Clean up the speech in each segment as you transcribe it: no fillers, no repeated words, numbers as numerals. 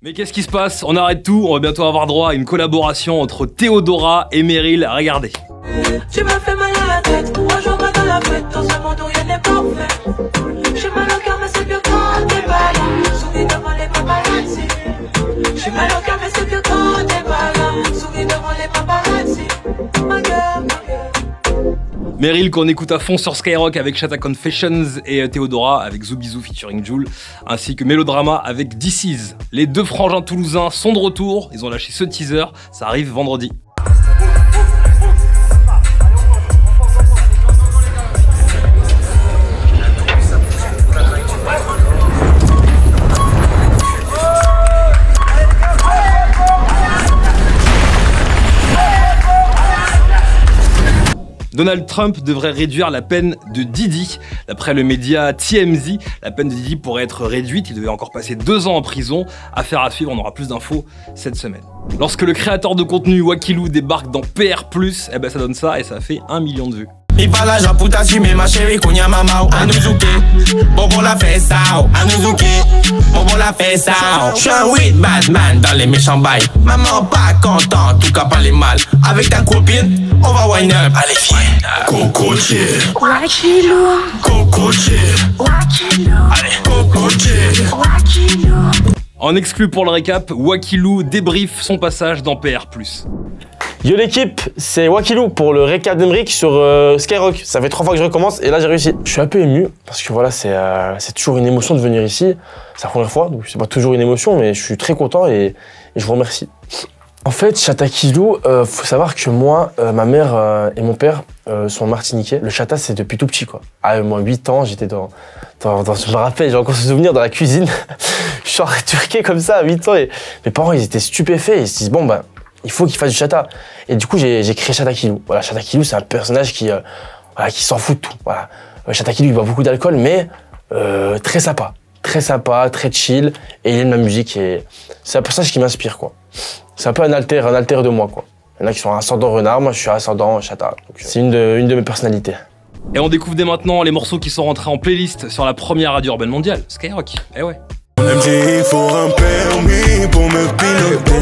Mais qu'est-ce qui se passe? On arrête tout, on va bientôt avoir droit à une collaboration entre Théodora et Meryl. Regardez. Tu m'as fait mal à la tête, un jour dans la fête, dans ce monde où rien n'est parfait. J'ai mal au cœur mais c'est que quand t'es pas là, souris devant les paparazzi. J'ai mal au cœur mais c'est que quand t'es pas là, souris devant les paparazzi. My girl, my girl. Meryl qu'on écoute à fond sur Skyrock avec Shatta Confessions et Théodora avec Zoubizou featuring Jul, ainsi que Mélodrama avec This Is. Les deux frangins toulousains sont de retour, ils ont lâché ce teaser, ça arrive vendredi. Donald Trump devrait réduire la peine de Diddy. D'après le média TMZ, la peine de Diddy pourrait être réduite. Il devait encore passer 2 ans en prison. Affaire à suivre, on aura plus d'infos cette semaine. Lorsque le créateur de contenu Wakilou débarque dans PR+, eh ben ça donne ça et ça fait 1 million de vues. Il parle à pour t'assumer ma chérie, qu'on y a maman, à nous zouker. Bobo la fait ça, à nous zouker. Bobo la fait ça. J'suis un weed Batman dans les méchants bails. Maman pas content, en tout cas pas les mal. Avec ta copine, on va wind up. Allez viens. Coco chill. Wakilou. Coco chill. Wakilou. Allez, Coco chill. Wakilou. En exclu pour le récap, Wakilou débriefe son passage dans PR+. Yo l'équipe, c'est Wakilou pour le récap d'Emeric sur Skyrock. Ça fait 3 fois que je recommence et là j'ai réussi. Je suis un peu ému parce que voilà, c'est toujours une émotion de venir ici. C'est la première fois, donc c'est pas toujours une émotion, mais je suis très content et je vous remercie. En fait, Chatakilou, faut savoir que moi, ma mère et mon père sont martiniquais. Le chata, c'est depuis tout petit, quoi. À moi, 8 ans, j'étais dans je me rappelle, j'ai encore ce souvenir dans la cuisine. Je suis en turqué comme ça à 8 ans et mes parents, ils étaient stupéfaits. Ils se disent, bon, bah, il faut qu'il fasse du chata. Et du coup, j'ai créé Chatakilou. Voilà, Chatakilou, c'est un personnage qui s'en fout de tout. Voilà. Chatakilou, il boit beaucoup d'alcool, mais très sympa. Très sympa, très chill. Et il aime la musique et c'est un personnage qui m'inspire, quoi. C'est un peu un alter de moi, quoi. Il y en a qui sont ascendant renard, moi je suis ascendant chata. C'est une de mes personnalités. Et on découvre dès maintenant les morceaux qui sont rentrés en playlist sur la première radio urbaine mondiale, Skyrock. Eh ouais. MJ, il faut un permis pour me piloter.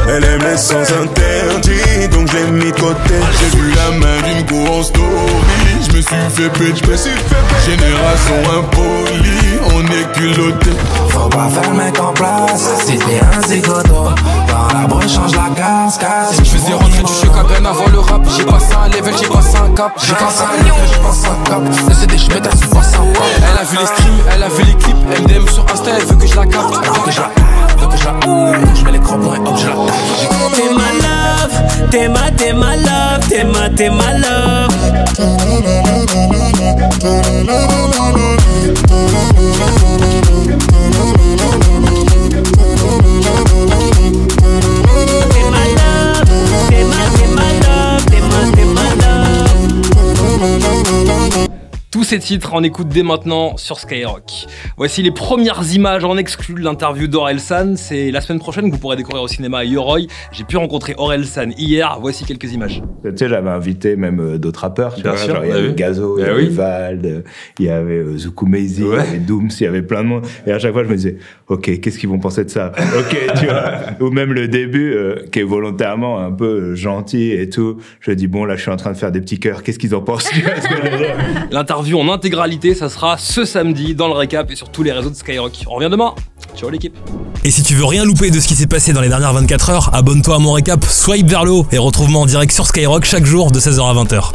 Elle aime les sens interdits, donc je l'ai mis de côté. J'ai vu la main d'une go en story, je me suis fait pitch, génération impolie, on est culotté. Faut pas faire le mec en place, si t'es un zigoto. Dans la broche, change la cascade. Je faisais rentrer du choc bien avant le rap. J'ai passé un level, j'ai passé un cap. J'ai passé un level, j'ai passé un cap. Le CD, je mets ta sous passe un cap. Elle a vu les streams, elle a vu les clips. Elle me DM sur Insta, elle veut que je la capte. Elle veut que je la je mets les crampons et hop, je la tape. T'es ma love, t'es ma love, t'es ma love. Tous ces titres en écoute dès maintenant sur Skyrock. Voici les premières images en exclu de l'interview d'Orelsan. C'est la semaine prochaine que vous pourrez découvrir au cinéma à Yoroi. J'ai pu rencontrer Orelsan hier. Voici quelques images. Tu sais, j'avais invité même d'autres rappeurs. Bien sûr, genre, il y avait Gazo, il y avait Vald, il y avait Zuku Meizi, il y avait Dooms, il y avait plein de monde. Et à chaque fois, je me disais, ok, qu'est-ce qu'ils vont penser de ça? Ok, tu vois. Ou même le début, qui est volontairement un peu gentil et tout. Je dis, bon, là, je suis en train de faire des petits cœurs. Qu'est-ce qu'ils en pensent? L'interview en intégralité, ça sera ce samedi dans le récap et sur tous les réseaux de Skyrock. On revient demain. Ciao l'équipe. Et si tu veux rien louper de ce qui s'est passé dans les dernières 24 heures, abonne-toi à mon récap, swipe vers le haut et retrouve-moi en direct sur Skyrock chaque jour de 16h à 20h.